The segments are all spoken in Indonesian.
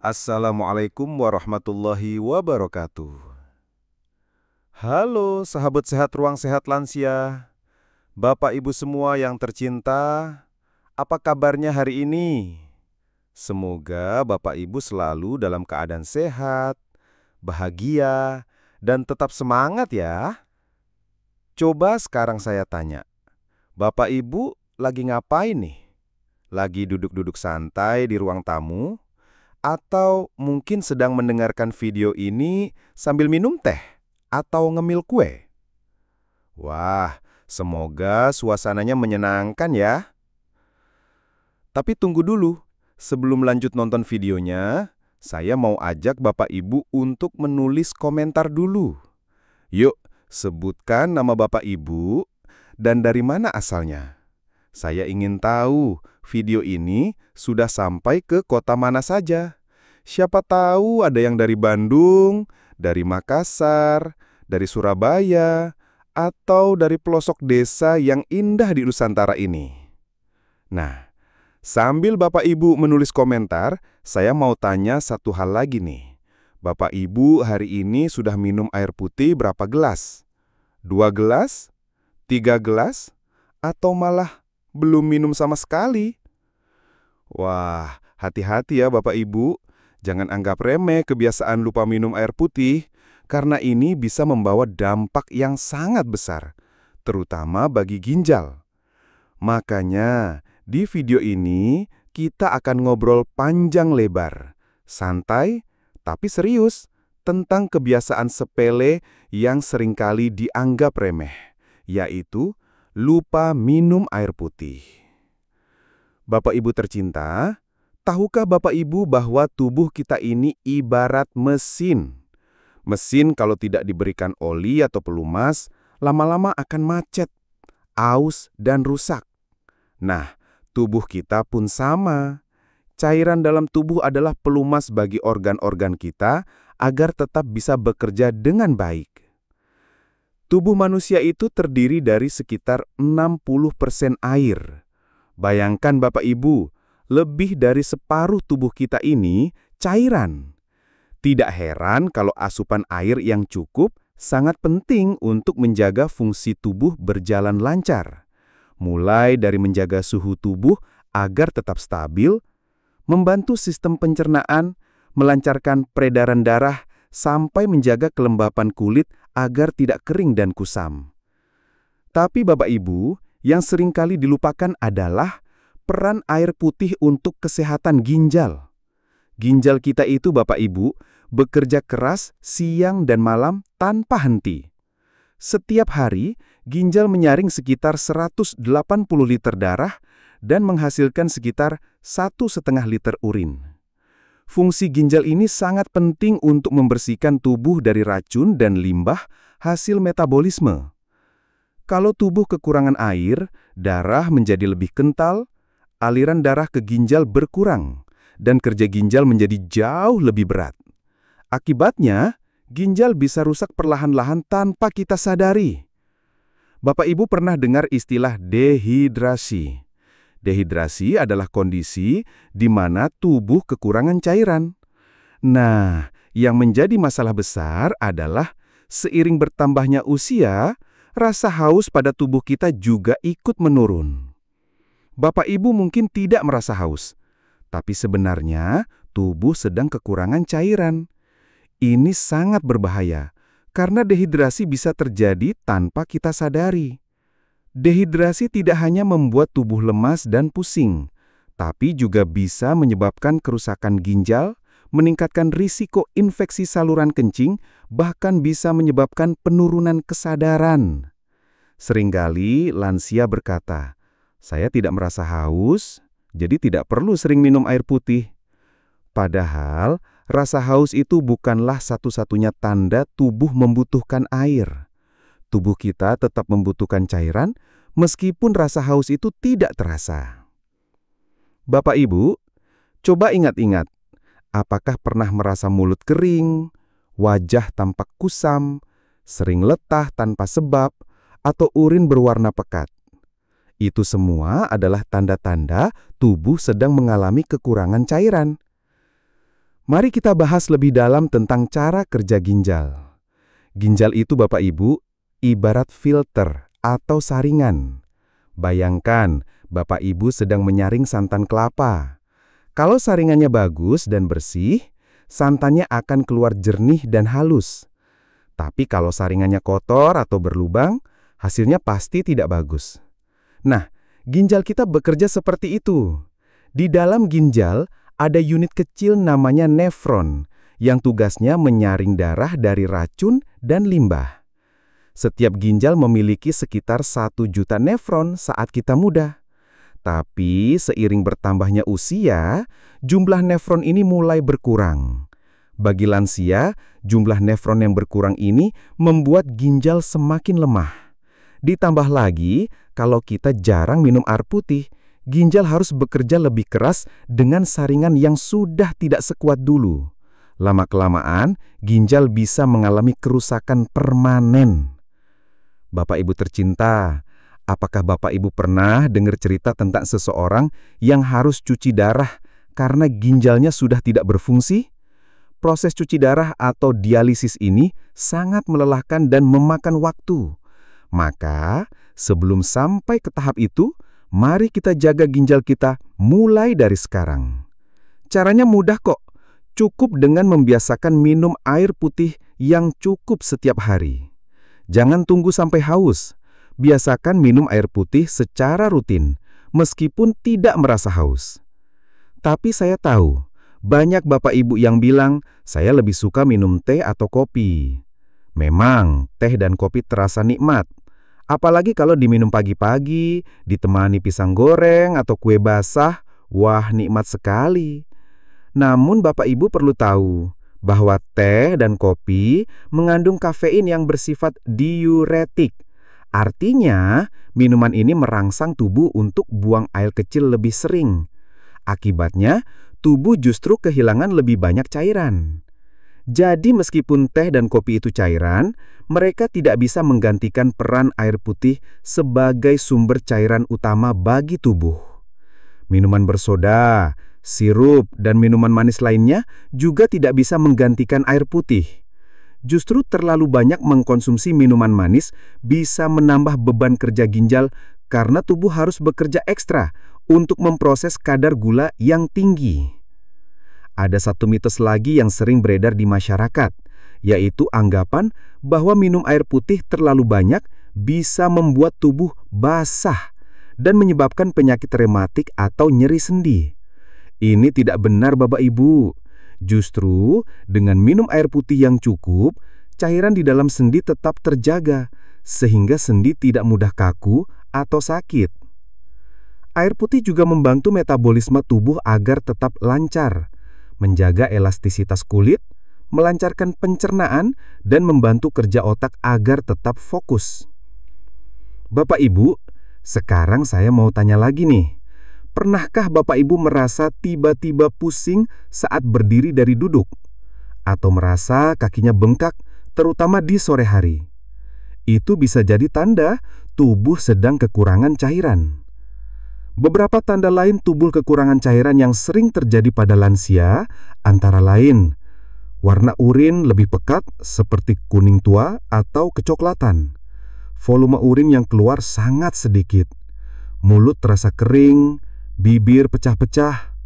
Assalamualaikum warahmatullahi wabarakatuh. Halo sahabat sehat ruang sehat lansia. Bapak Ibu semua yang tercinta, apa kabarnya hari ini? Semoga Bapak Ibu selalu dalam keadaan sehat, bahagia, dan tetap semangat ya. Coba sekarang saya tanya, Bapak Ibu lagi ngapain nih? Lagi duduk-duduk santai di ruang tamu? Atau mungkin sedang mendengarkan video ini sambil minum teh atau ngemil kue? Wah, semoga suasananya menyenangkan ya. Tapi tunggu dulu, sebelum lanjut nonton videonya, saya mau ajak Bapak Ibu untuk menulis komentar dulu. Yuk, sebutkan nama Bapak Ibu dan dari mana asalnya. Saya ingin tahu video ini sudah sampai ke kota mana saja. Siapa tahu ada yang dari Bandung, dari Makassar, dari Surabaya, atau dari pelosok desa yang indah di Nusantara ini. Nah, sambil Bapak Ibu menulis komentar, saya mau tanya satu hal lagi nih. Bapak Ibu hari ini sudah minum air putih berapa gelas? 2 gelas? 3 gelas? Atau malah belum minum sama sekali? Wah, hati-hati ya Bapak Ibu. Jangan anggap remeh kebiasaan lupa minum air putih, karena ini bisa membawa dampak yang sangat besar, terutama bagi ginjal. Makanya, di video ini kita akan ngobrol panjang lebar, santai tapi serius, tentang kebiasaan sepele yang seringkali dianggap remeh, yaitu lupa minum air putih. Bapak Ibu tercinta, tahukah Bapak Ibu bahwa tubuh kita ini ibarat mesin? Mesin kalau tidak diberikan oli atau pelumas, lama-lama akan macet, aus, dan rusak. Nah, tubuh kita pun sama. Cairan dalam tubuh adalah pelumas bagi organ-organ kita agar tetap bisa bekerja dengan baik. Tubuh manusia itu terdiri dari sekitar 60% air. Bayangkan Bapak Ibu, lebih dari separuh tubuh kita ini cairan. Tidak heran kalau asupan air yang cukup sangat penting untuk menjaga fungsi tubuh berjalan lancar. Mulai dari menjaga suhu tubuh agar tetap stabil, membantu sistem pencernaan, melancarkan peredaran darah, sampai menjaga kelembapan kulit agar tidak kering dan kusam. Tapi Bapak Ibu, yang seringkali dilupakan adalah peran air putih untuk kesehatan ginjal. Ginjal kita itu Bapak Ibu bekerja keras siang dan malam tanpa henti. Setiap hari, ginjal menyaring sekitar 180 liter darah dan menghasilkan sekitar 1,5 liter urin. Fungsi ginjal ini sangat penting untuk membersihkan tubuh dari racun dan limbah hasil metabolisme. Kalau tubuh kekurangan air, darah menjadi lebih kental, aliran darah ke ginjal berkurang, dan kerja ginjal menjadi jauh lebih berat. Akibatnya, ginjal bisa rusak perlahan-lahan tanpa kita sadari. Bapak Ibu pernah dengar istilah dehidrasi. Dehidrasi adalah kondisi di mana tubuh kekurangan cairan. Nah, yang menjadi masalah besar adalah seiring bertambahnya usia, rasa haus pada tubuh kita juga ikut menurun. Bapak Ibu mungkin tidak merasa haus, tapi sebenarnya tubuh sedang kekurangan cairan. Ini sangat berbahaya, karena dehidrasi bisa terjadi tanpa kita sadari. Dehidrasi tidak hanya membuat tubuh lemas dan pusing, tapi juga bisa menyebabkan kerusakan ginjal, meningkatkan risiko infeksi saluran kencing, bahkan bisa menyebabkan penurunan kesadaran. Seringkali lansia berkata, "Saya tidak merasa haus, jadi tidak perlu sering minum air putih." Padahal, rasa haus itu bukanlah satu-satunya tanda tubuh membutuhkan air. Tubuh kita tetap membutuhkan cairan, meskipun rasa haus itu tidak terasa. Bapak Ibu, coba ingat-ingat, apakah pernah merasa mulut kering, wajah tampak kusam, sering letah tanpa sebab, atau urin berwarna pekat? Itu semua adalah tanda-tanda tubuh sedang mengalami kekurangan cairan. Mari kita bahas lebih dalam tentang cara kerja ginjal. Ginjal itu Bapak Ibu, ibarat filter atau saringan. Bayangkan, Bapak Ibu sedang menyaring santan kelapa. Kalau saringannya bagus dan bersih, santannya akan keluar jernih dan halus. Tapi kalau saringannya kotor atau berlubang, hasilnya pasti tidak bagus. Nah, ginjal kita bekerja seperti itu. Di dalam ginjal, ada unit kecil namanya nefron, yang tugasnya menyaring darah dari racun dan limbah. Setiap ginjal memiliki sekitar 1 juta nefron saat kita muda. Tapi seiring bertambahnya usia, jumlah nefron ini mulai berkurang. Bagi lansia, jumlah nefron yang berkurang ini membuat ginjal semakin lemah. Ditambah lagi, kalau kita jarang minum air putih, ginjal harus bekerja lebih keras dengan saringan yang sudah tidak sekuat dulu. Lama-kelamaan, ginjal bisa mengalami kerusakan permanen. Bapak Ibu tercinta, apakah Bapak Ibu pernah dengar cerita tentang seseorang yang harus cuci darah karena ginjalnya sudah tidak berfungsi? Proses cuci darah atau dialisis ini sangat melelahkan dan memakan waktu. Maka, sebelum sampai ke tahap itu, mari kita jaga ginjal kita mulai dari sekarang. Caranya mudah kok. Cukup dengan membiasakan minum air putih yang cukup setiap hari. Jangan tunggu sampai haus. Biasakan minum air putih secara rutin, meskipun tidak merasa haus. Tapi saya tahu, banyak Bapak Ibu yang bilang, saya lebih suka minum teh atau kopi. Memang, teh dan kopi terasa nikmat. Apalagi kalau diminum pagi-pagi, ditemani pisang goreng atau kue basah, wah nikmat sekali. Namun Bapak Ibu perlu tahu bahwa teh dan kopi mengandung kafein yang bersifat diuretik. Artinya, minuman ini merangsang tubuh untuk buang air kecil lebih sering. Akibatnya, tubuh justru kehilangan lebih banyak cairan. Jadi meskipun teh dan kopi itu cairan, mereka tidak bisa menggantikan peran air putih sebagai sumber cairan utama bagi tubuh. Minuman bersoda, sirup, dan minuman manis lainnya juga tidak bisa menggantikan air putih. Justru terlalu banyak mengkonsumsi minuman manis bisa menambah beban kerja ginjal karena tubuh harus bekerja ekstra untuk memproses kadar gula yang tinggi. Ada satu mitos lagi yang sering beredar di masyarakat, yaitu anggapan bahwa minum air putih terlalu banyak bisa membuat tubuh basah dan menyebabkan penyakit rematik atau nyeri sendi. Ini tidak benar Bapak Ibu. Justru dengan minum air putih yang cukup, cairan di dalam sendi tetap terjaga, sehingga sendi tidak mudah kaku atau sakit. Air putih juga membantu metabolisme tubuh agar tetap lancar, menjaga elastisitas kulit, melancarkan pencernaan, dan membantu kerja otak agar tetap fokus. Bapak Ibu, sekarang saya mau tanya lagi nih. Pernahkah Bapak Ibu merasa tiba-tiba pusing saat berdiri dari duduk? Atau merasa kakinya bengkak, terutama di sore hari? Itu bisa jadi tanda tubuh sedang kekurangan cairan. Beberapa tanda lain tubuh kekurangan cairan yang sering terjadi pada lansia antara lain warna urin lebih pekat seperti kuning tua atau kecoklatan, volume urin yang keluar sangat sedikit, mulut terasa kering, bibir pecah-pecah,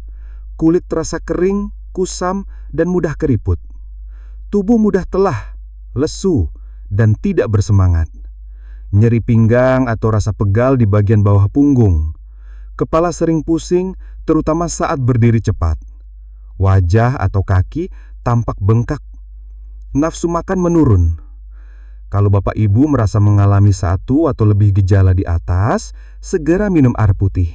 kulit terasa kering, kusam, dan mudah keriput, tubuh mudah telah, lesu, dan tidak bersemangat, nyeri pinggang atau rasa pegal di bagian bawah punggung, kepala sering pusing, terutama saat berdiri cepat. Wajah atau kaki tampak bengkak. Nafsu makan menurun. Kalau Bapak Ibu merasa mengalami satu atau lebih gejala di atas, segera minum air putih.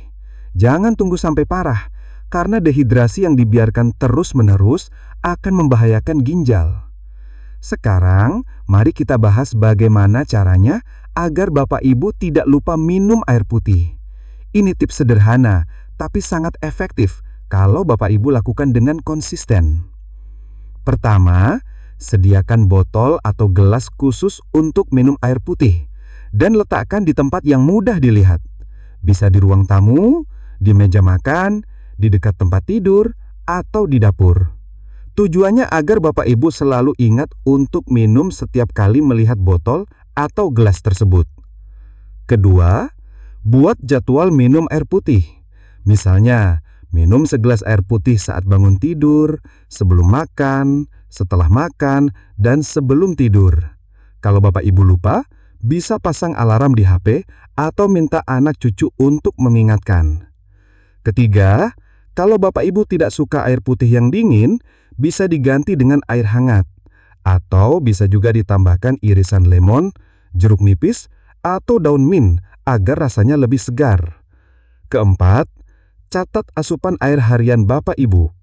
Jangan tunggu sampai parah, karena dehidrasi yang dibiarkan terus-menerus akan membahayakan ginjal. Sekarang, mari kita bahas bagaimana caranya agar Bapak Ibu tidak lupa minum air putih. Ini tips sederhana, tapi sangat efektif kalau Bapak Ibu lakukan dengan konsisten. Pertama, sediakan botol atau gelas khusus untuk minum air putih dan letakkan di tempat yang mudah dilihat. Bisa di ruang tamu, di meja makan, di dekat tempat tidur, atau di dapur. Tujuannya agar Bapak Ibu selalu ingat untuk minum setiap kali melihat botol atau gelas tersebut. Kedua, buat jadwal minum air putih. Misalnya, minum segelas air putih saat bangun tidur, sebelum makan, setelah makan, dan sebelum tidur. Kalau Bapak Ibu lupa, bisa pasang alarm di HP atau minta anak cucu untuk mengingatkan. Ketiga, kalau Bapak Ibu tidak suka air putih yang dingin, bisa diganti dengan air hangat. Atau bisa juga ditambahkan irisan lemon, jeruk nipis, atau daun mint agar rasanya lebih segar. Keempat, catat asupan air harian Bapak Ibu.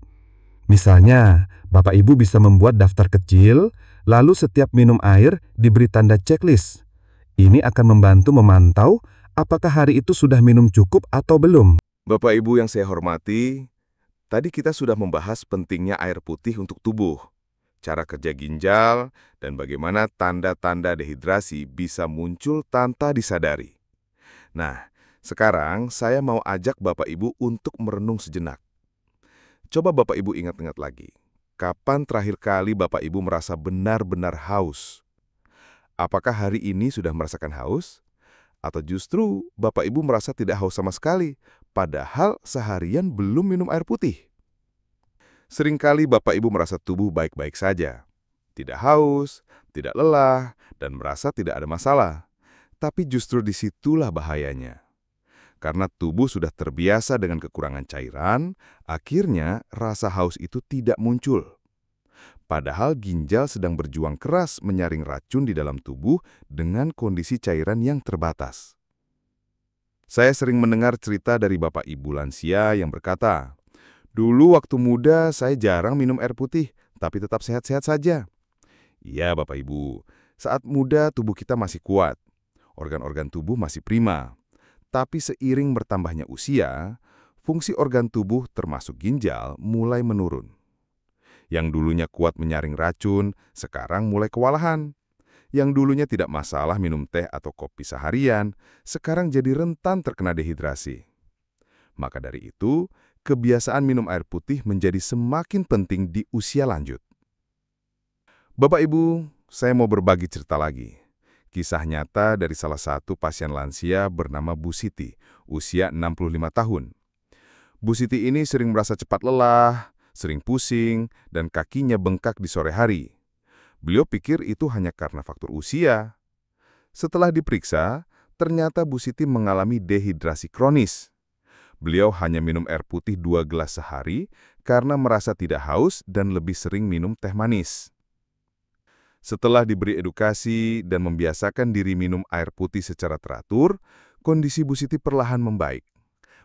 Misalnya, Bapak Ibu bisa membuat daftar kecil, lalu setiap minum air diberi tanda checklist. Ini akan membantu memantau apakah hari itu sudah minum cukup atau belum. Bapak Ibu yang saya hormati, tadi kita sudah membahas pentingnya air putih untuk tubuh, cara kerja ginjal, dan bagaimana tanda-tanda dehidrasi bisa muncul tanpa disadari. Nah, sekarang saya mau ajak Bapak Ibu untuk merenung sejenak. Coba Bapak Ibu ingat-ingat lagi, kapan terakhir kali Bapak Ibu merasa benar-benar haus? Apakah hari ini sudah merasakan haus? Atau justru Bapak Ibu merasa tidak haus sama sekali, padahal seharian belum minum air putih? Seringkali Bapak Ibu merasa tubuh baik-baik saja, tidak haus, tidak lelah, dan merasa tidak ada masalah. Tapi justru disitulah bahayanya. Karena tubuh sudah terbiasa dengan kekurangan cairan, akhirnya rasa haus itu tidak muncul. Padahal ginjal sedang berjuang keras menyaring racun di dalam tubuh dengan kondisi cairan yang terbatas. Saya sering mendengar cerita dari Bapak Ibu lansia yang berkata, "Dulu waktu muda saya jarang minum air putih, tapi tetap sehat-sehat saja." Iya Bapak Ibu, saat muda tubuh kita masih kuat, organ-organ tubuh masih prima. Tapi seiring bertambahnya usia, fungsi organ tubuh termasuk ginjal mulai menurun. Yang dulunya kuat menyaring racun, sekarang mulai kewalahan. Yang dulunya tidak masalah minum teh atau kopi seharian, sekarang jadi rentan terkena dehidrasi. Maka dari itu, kebiasaan minum air putih menjadi semakin penting di usia lanjut. Bapak Ibu, saya mau berbagi cerita lagi. Kisah nyata dari salah satu pasien lansia bernama Bu Siti, usia 65 tahun. Bu Siti ini sering merasa cepat lelah, sering pusing, dan kakinya bengkak di sore hari. Beliau pikir itu hanya karena faktor usia. Setelah diperiksa, ternyata Bu Siti mengalami dehidrasi kronis. Beliau hanya minum air putih 2 gelas sehari karena merasa tidak haus dan lebih sering minum teh manis. Setelah diberi edukasi dan membiasakan diri minum air putih secara teratur, kondisi Bu Siti perlahan membaik.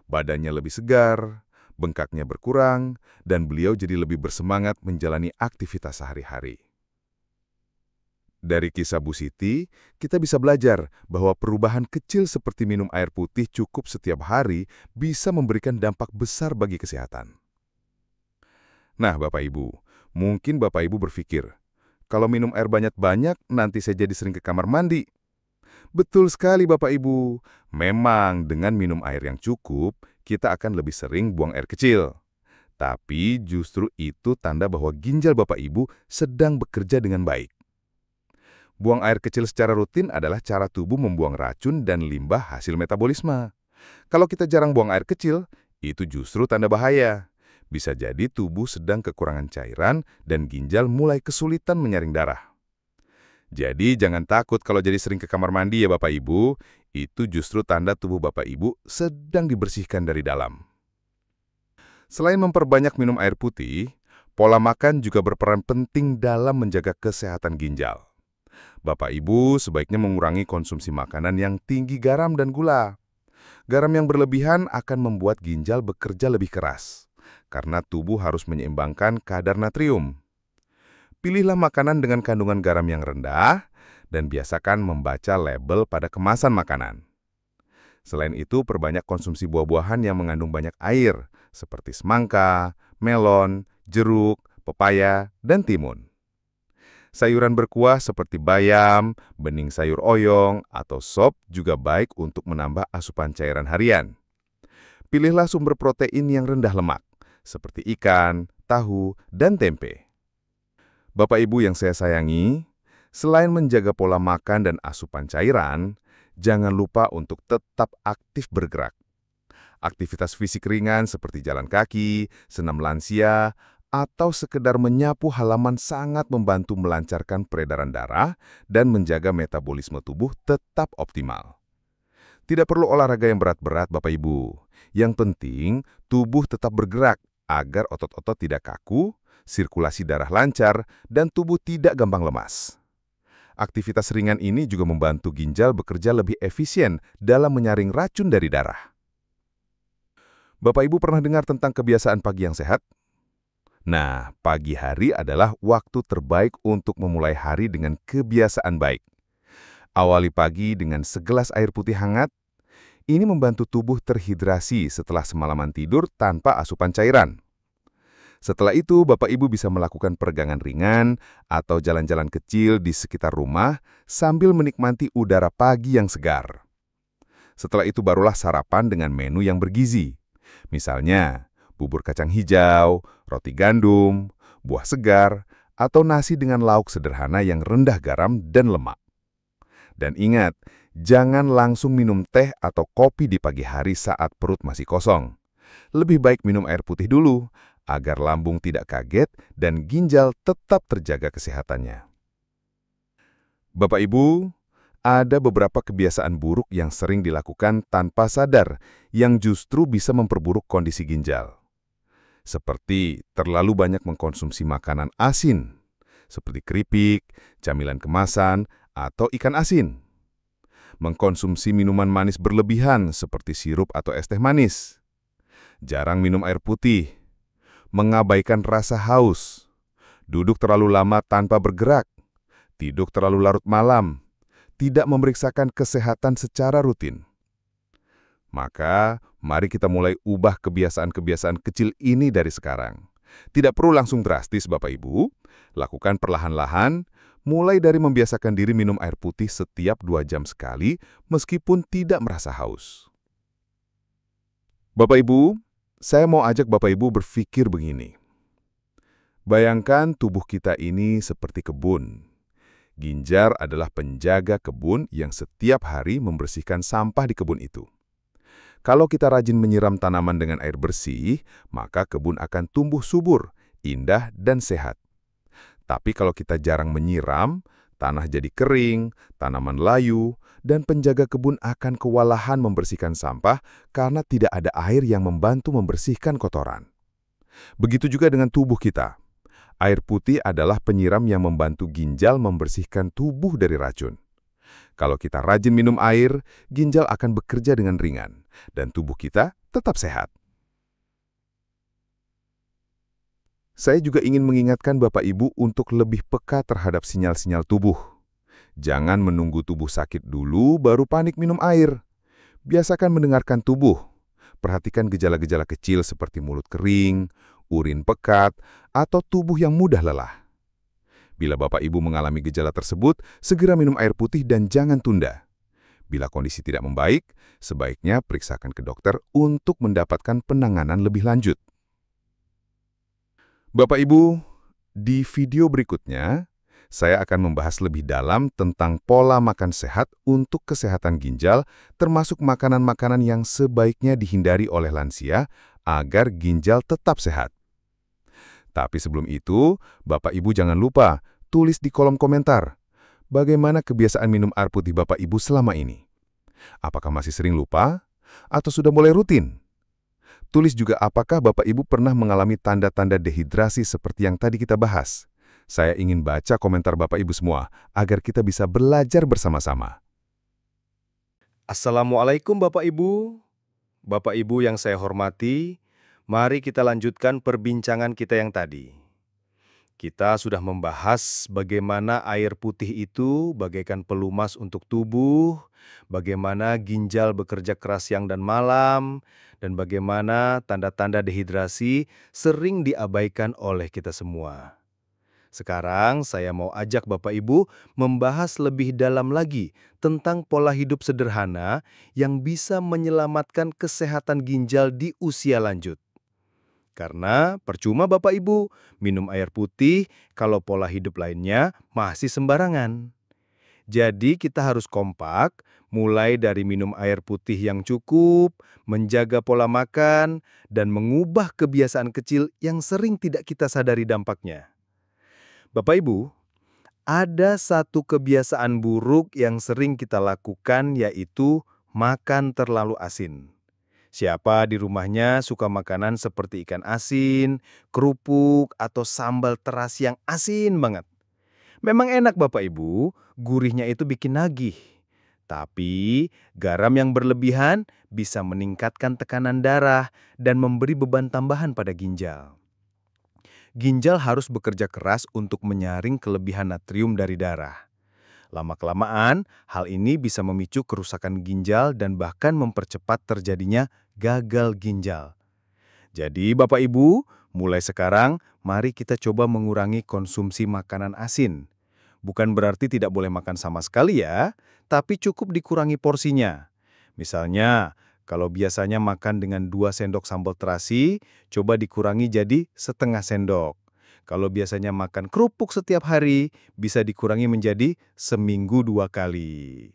Badannya lebih segar, bengkaknya berkurang, dan beliau jadi lebih bersemangat menjalani aktivitas sehari-hari. Dari kisah Bu Siti, kita bisa belajar bahwa perubahan kecil seperti minum air putih cukup setiap hari bisa memberikan dampak besar bagi kesehatan. Nah, Bapak Ibu, mungkin Bapak Ibu berpikir, kalau minum air banyak-banyak, nanti saya jadi sering ke kamar mandi. Betul sekali Bapak Ibu. Memang dengan minum air yang cukup, kita akan lebih sering buang air kecil. Tapi justru itu tanda bahwa ginjal Bapak Ibu sedang bekerja dengan baik. Buang air kecil secara rutin adalah cara tubuh membuang racun dan limbah hasil metabolisme. Kalau kita jarang buang air kecil, itu justru tanda bahaya. Bisa jadi tubuh sedang kekurangan cairan dan ginjal mulai kesulitan menyaring darah. Jadi jangan takut kalau jadi sering ke kamar mandi ya Bapak Ibu, itu justru tanda tubuh Bapak Ibu sedang dibersihkan dari dalam. Selain memperbanyak minum air putih, pola makan juga berperan penting dalam menjaga kesehatan ginjal. Bapak Ibu sebaiknya mengurangi konsumsi makanan yang tinggi garam dan gula. Garam yang berlebihan akan membuat ginjal bekerja lebih keras, karena tubuh harus menyeimbangkan kadar natrium. Pilihlah makanan dengan kandungan garam yang rendah, dan biasakan membaca label pada kemasan makanan. Selain itu, perbanyak konsumsi buah-buahan yang mengandung banyak air, seperti semangka, melon, jeruk, pepaya, dan timun. Sayuran berkuah seperti bayam, bening sayur oyong, atau sop juga baik untuk menambah asupan cairan harian. Pilihlah sumber protein yang rendah lemak, seperti ikan, tahu, dan tempe. Bapak Ibu yang saya sayangi, selain menjaga pola makan dan asupan cairan, jangan lupa untuk tetap aktif bergerak. Aktivitas fisik ringan seperti jalan kaki, senam lansia, atau sekedar menyapu halaman sangat membantu melancarkan peredaran darah dan menjaga metabolisme tubuh tetap optimal. Tidak perlu olahraga yang berat-berat, Bapak Ibu. Yang penting, tubuh tetap bergerak agar otot-otot tidak kaku, sirkulasi darah lancar, dan tubuh tidak gampang lemas. Aktivitas ringan ini juga membantu ginjal bekerja lebih efisien dalam menyaring racun dari darah. Bapak Ibu pernah dengar tentang kebiasaan pagi yang sehat? Nah, pagi hari adalah waktu terbaik untuk memulai hari dengan kebiasaan baik. Awali pagi dengan segelas air putih hangat. Ini membantu tubuh terhidrasi setelah semalaman tidur tanpa asupan cairan. Setelah itu, Bapak Ibu bisa melakukan peregangan ringan atau jalan-jalan kecil di sekitar rumah sambil menikmati udara pagi yang segar. Setelah itu barulah sarapan dengan menu yang bergizi. Misalnya, bubur kacang hijau, roti gandum, buah segar, atau nasi dengan lauk sederhana yang rendah garam dan lemak. Dan ingat, jangan langsung minum teh atau kopi di pagi hari saat perut masih kosong. Lebih baik minum air putih dulu, agar lambung tidak kaget dan ginjal tetap terjaga kesehatannya. Bapak Ibu, ada beberapa kebiasaan buruk yang sering dilakukan tanpa sadar yang justru bisa memperburuk kondisi ginjal. Seperti terlalu banyak mengkonsumsi makanan asin, seperti keripik, camilan kemasan, atau ikan asin. Mengkonsumsi minuman manis berlebihan seperti sirup atau es teh manis. Jarang minum air putih. Mengabaikan rasa haus. Duduk terlalu lama tanpa bergerak. Tidur terlalu larut malam. Tidak memeriksakan kesehatan secara rutin. Maka, mari kita mulai ubah kebiasaan-kebiasaan kecil ini dari sekarang. Tidak perlu langsung drastis, Bapak Ibu. Lakukan perlahan-lahan, mulai dari membiasakan diri minum air putih setiap 2 jam sekali, meskipun tidak merasa haus. Bapak Ibu, saya mau ajak Bapak Ibu berpikir begini. Bayangkan tubuh kita ini seperti kebun. Ginjal adalah penjaga kebun yang setiap hari membersihkan sampah di kebun itu. Kalau kita rajin menyiram tanaman dengan air bersih, maka kebun akan tumbuh subur, indah, dan sehat. Tapi kalau kita jarang menyiram, tanah jadi kering, tanaman layu, dan penjaga kebun akan kewalahan membersihkan sampah karena tidak ada air yang membantu membersihkan kotoran. Begitu juga dengan tubuh kita. Air putih adalah penyiram yang membantu ginjal membersihkan tubuh dari racun. Kalau kita rajin minum air, ginjal akan bekerja dengan ringan, dan tubuh kita tetap sehat. Saya juga ingin mengingatkan Bapak Ibu untuk lebih peka terhadap sinyal-sinyal tubuh. Jangan menunggu tubuh sakit dulu baru panik minum air. Biasakan mendengarkan tubuh. Perhatikan gejala-gejala kecil seperti mulut kering, urin pekat, atau tubuh yang mudah lelah. Bila Bapak Ibu mengalami gejala tersebut, segera minum air putih dan jangan tunda. Bila kondisi tidak membaik, sebaiknya periksakan ke dokter untuk mendapatkan penanganan lebih lanjut. Bapak Ibu, di video berikutnya, saya akan membahas lebih dalam tentang pola makan sehat untuk kesehatan ginjal, termasuk makanan-makanan yang sebaiknya dihindari oleh lansia agar ginjal tetap sehat. Tapi sebelum itu, Bapak Ibu jangan lupa tulis di kolom komentar bagaimana kebiasaan minum air putih Bapak Ibu selama ini. Apakah masih sering lupa atau sudah mulai rutin? Tulis juga apakah Bapak Ibu pernah mengalami tanda-tanda dehidrasi seperti yang tadi kita bahas. Saya ingin baca komentar Bapak Ibu semua agar kita bisa belajar bersama-sama. Assalamualaikum Bapak Ibu. Bapak Ibu yang saya hormati, mari kita lanjutkan perbincangan kita yang tadi. Kita sudah membahas bagaimana air putih itu bagaikan pelumas untuk tubuh, bagaimana ginjal bekerja keras siang dan malam, dan bagaimana tanda-tanda dehidrasi sering diabaikan oleh kita semua. Sekarang saya mau ajak Bapak Ibu membahas lebih dalam lagi tentang pola hidup sederhana yang bisa menyelamatkan kesehatan ginjal di usia lanjut. Karena percuma Bapak Ibu minum air putih kalau pola hidup lainnya masih sembarangan. Jadi kita harus kompak, mulai dari minum air putih yang cukup, menjaga pola makan, dan mengubah kebiasaan kecil yang sering tidak kita sadari dampaknya. Bapak Ibu, ada satu kebiasaan buruk yang sering kita lakukan yaitu makan terlalu asin. Siapa di rumahnya suka makanan seperti ikan asin, kerupuk, atau sambal terasi yang asin banget? Memang enak Bapak Ibu, gurihnya itu bikin nagih. Tapi garam yang berlebihan bisa meningkatkan tekanan darah dan memberi beban tambahan pada ginjal. Ginjal harus bekerja keras untuk menyaring kelebihan natrium dari darah. Lama-kelamaan, hal ini bisa memicu kerusakan ginjal dan bahkan mempercepat terjadinya gagal ginjal. Jadi Bapak Ibu, mulai sekarang mari kita coba mengurangi konsumsi makanan asin. Bukan berarti tidak boleh makan sama sekali ya, tapi cukup dikurangi porsinya. Misalnya, kalau biasanya makan dengan 2 sendok sambal terasi, coba dikurangi jadi setengah sendok. Kalau biasanya makan kerupuk setiap hari, bisa dikurangi menjadi seminggu 2 kali.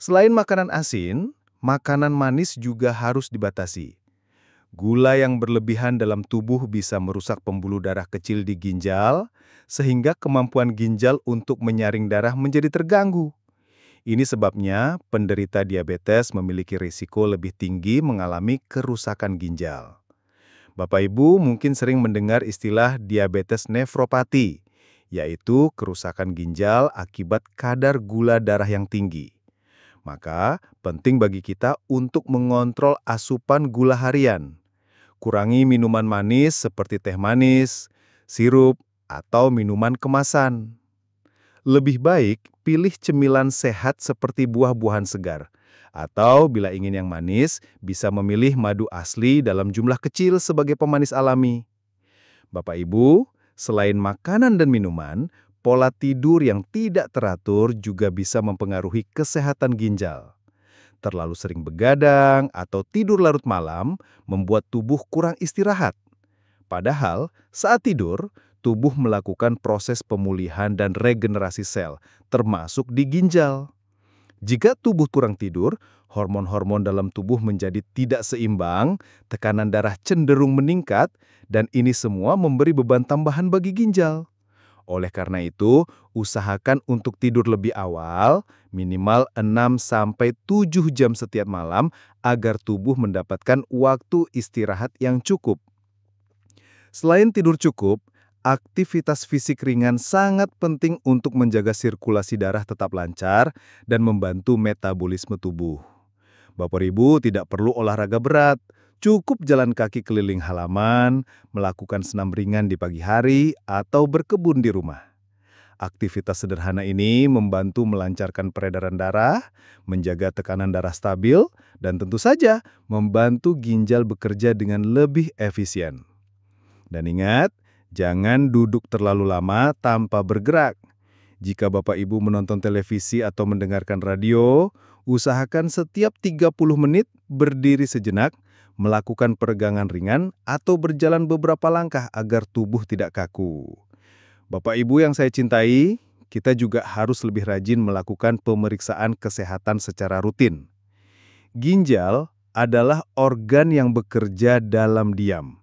Selain makanan asin, makanan manis juga harus dibatasi. Gula yang berlebihan dalam tubuh bisa merusak pembuluh darah kecil di ginjal, sehingga kemampuan ginjal untuk menyaring darah menjadi terganggu. Ini sebabnya penderita diabetes memiliki risiko lebih tinggi mengalami kerusakan ginjal. Bapak Ibu mungkin sering mendengar istilah diabetes nefropati, yaitu kerusakan ginjal akibat kadar gula darah yang tinggi. Maka, penting bagi kita untuk mengontrol asupan gula harian. Kurangi minuman manis seperti teh manis, sirup, atau minuman kemasan. Lebih baik pilih cemilan sehat seperti buah-buahan segar. Atau bila ingin yang manis, bisa memilih madu asli dalam jumlah kecil sebagai pemanis alami. Bapak Ibu, selain makanan dan minuman, pola tidur yang tidak teratur juga bisa mempengaruhi kesehatan ginjal. Terlalu sering begadang atau tidur larut malam membuat tubuh kurang istirahat. Padahal saat tidur, tubuh melakukan proses pemulihan dan regenerasi sel, termasuk di ginjal. Jika tubuh kurang tidur, hormon-hormon dalam tubuh menjadi tidak seimbang, tekanan darah cenderung meningkat, dan ini semua memberi beban tambahan bagi ginjal. Oleh karena itu, usahakan untuk tidur lebih awal, minimal 6-7 jam setiap malam, agar tubuh mendapatkan waktu istirahat yang cukup. Selain tidur cukup, aktivitas fisik ringan sangat penting untuk menjaga sirkulasi darah tetap lancar dan membantu metabolisme tubuh. Bapak Ibu tidak perlu olahraga berat, cukup jalan kaki keliling halaman, melakukan senam ringan di pagi hari, atau berkebun di rumah. Aktivitas sederhana ini membantu melancarkan peredaran darah, menjaga tekanan darah stabil, dan tentu saja membantu ginjal bekerja dengan lebih efisien. Dan ingat, jangan duduk terlalu lama tanpa bergerak. Jika Bapak Ibu menonton televisi atau mendengarkan radio, usahakan setiap 30 menit berdiri sejenak, melakukan peregangan ringan, atau berjalan beberapa langkah agar tubuh tidak kaku. Bapak Ibu yang saya cintai, kita juga harus lebih rajin melakukan pemeriksaan kesehatan secara rutin. Ginjal adalah organ yang bekerja dalam diam.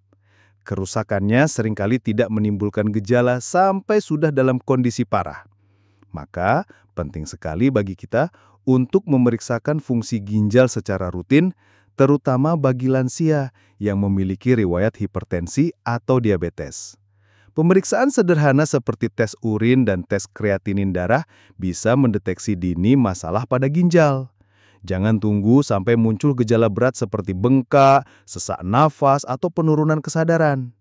Kerusakannya seringkali tidak menimbulkan gejala sampai sudah dalam kondisi parah. Maka, penting sekali bagi kita untuk memeriksakan fungsi ginjal secara rutin, terutama bagi lansia yang memiliki riwayat hipertensi atau diabetes. Pemeriksaan sederhana seperti tes urin dan tes kreatinin darah bisa mendeteksi dini masalah pada ginjal. Jangan tunggu sampai muncul gejala berat seperti bengkak, sesak nafas, atau penurunan kesadaran.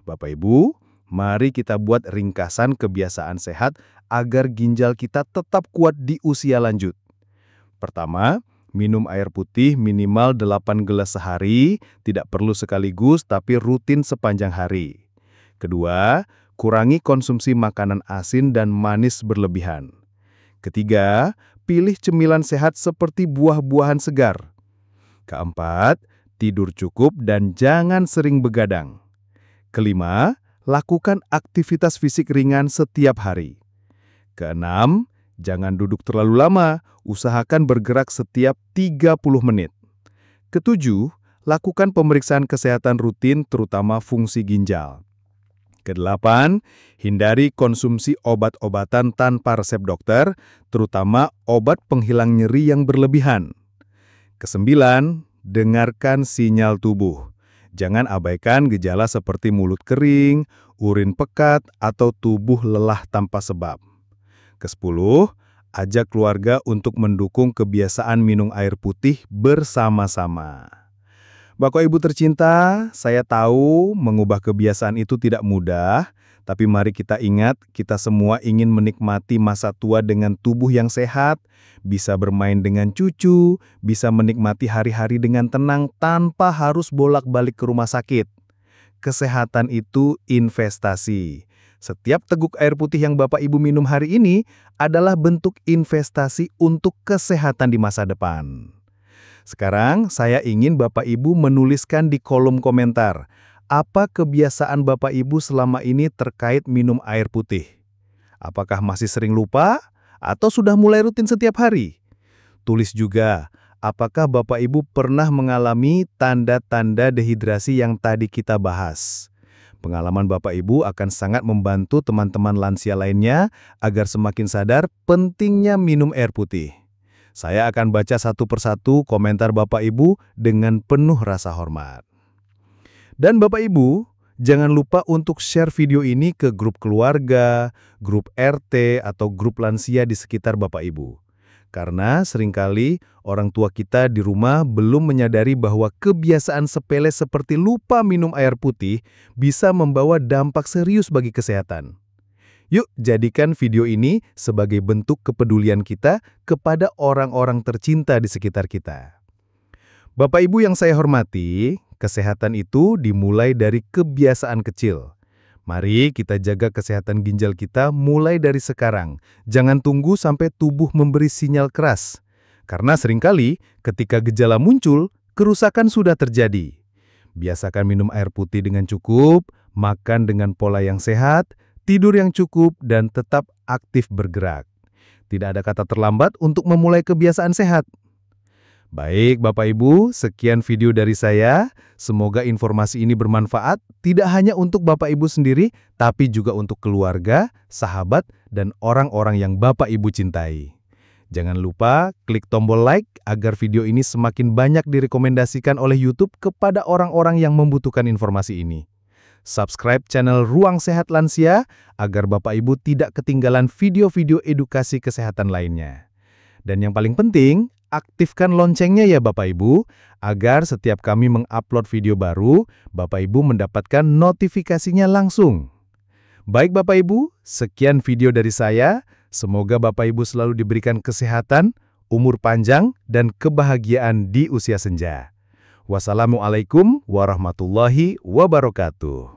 Bapak Ibu, mari kita buat ringkasan kebiasaan sehat agar ginjal kita tetap kuat di usia lanjut. Pertama, minum air putih minimal 8 gelas sehari, tidak perlu sekaligus tapi rutin sepanjang hari. Kedua, kurangi konsumsi makanan asin dan manis berlebihan. Ketiga, pilih cemilan sehat seperti buah-buahan segar. Keempat, tidur cukup dan jangan sering begadang. Kelima, lakukan aktivitas fisik ringan setiap hari. Keenam, jangan duduk terlalu lama, usahakan bergerak setiap 30 menit. Ketujuh, lakukan pemeriksaan kesehatan rutin terutama fungsi ginjal. Kedelapan, hindari konsumsi obat-obatan tanpa resep dokter, terutama obat penghilang nyeri yang berlebihan. Kesembilan, dengarkan sinyal tubuh. Jangan abaikan gejala seperti mulut kering, urin pekat, atau tubuh lelah tanpa sebab. Kesepuluh, ajak keluarga untuk mendukung kebiasaan minum air putih bersama-sama. Bapak Ibu tercinta, saya tahu mengubah kebiasaan itu tidak mudah, tapi mari kita ingat kita semua ingin menikmati masa tua dengan tubuh yang sehat, bisa bermain dengan cucu, bisa menikmati hari-hari dengan tenang tanpa harus bolak-balik ke rumah sakit. Kesehatan itu investasi. Setiap teguk air putih yang Bapak Ibu minum hari ini adalah bentuk investasi untuk kesehatan di masa depan. Sekarang, saya ingin Bapak Ibu menuliskan di kolom komentar, apa kebiasaan Bapak Ibu selama ini terkait minum air putih? Apakah masih sering lupa? Atau sudah mulai rutin setiap hari? Tulis juga, apakah Bapak Ibu pernah mengalami tanda-tanda dehidrasi yang tadi kita bahas? Pengalaman Bapak Ibu akan sangat membantu teman-teman lansia lainnya agar semakin sadar pentingnya minum air putih. Saya akan baca satu persatu komentar Bapak Ibu dengan penuh rasa hormat. Dan Bapak Ibu, jangan lupa untuk share video ini ke grup keluarga, grup RT, atau grup lansia di sekitar Bapak Ibu. Karena seringkali orang tua kita di rumah belum menyadari bahwa kebiasaan sepele seperti lupa minum air putih bisa membawa dampak serius bagi kesehatan. Yuk, jadikan video ini sebagai bentuk kepedulian kita kepada orang-orang tercinta di sekitar kita. Bapak Ibu yang saya hormati, kesehatan itu dimulai dari kebiasaan kecil. Mari kita jaga kesehatan ginjal kita mulai dari sekarang. Jangan tunggu sampai tubuh memberi sinyal keras. Karena seringkali ketika gejala muncul, kerusakan sudah terjadi. Biasakan minum air putih dengan cukup, makan dengan pola yang sehat, tidur yang cukup, dan tetap aktif bergerak. Tidak ada kata terlambat untuk memulai kebiasaan sehat. Baik Bapak Ibu, sekian video dari saya. Semoga informasi ini bermanfaat, tidak hanya untuk Bapak Ibu sendiri, tapi juga untuk keluarga, sahabat, dan orang-orang yang Bapak Ibu cintai. Jangan lupa klik tombol like agar video ini semakin banyak direkomendasikan oleh YouTube kepada orang-orang yang membutuhkan informasi ini. Subscribe channel Ruang Sehat Lansia agar Bapak Ibu tidak ketinggalan video-video edukasi kesehatan lainnya. Dan yang paling penting, aktifkan loncengnya ya Bapak Ibu, agar setiap kami mengupload video baru, Bapak Ibu mendapatkan notifikasinya langsung. Baik Bapak Ibu, sekian video dari saya. Semoga Bapak Ibu selalu diberikan kesehatan, umur panjang, dan kebahagiaan di usia senja. Wassalamualaikum warahmatullahi wabarakatuh.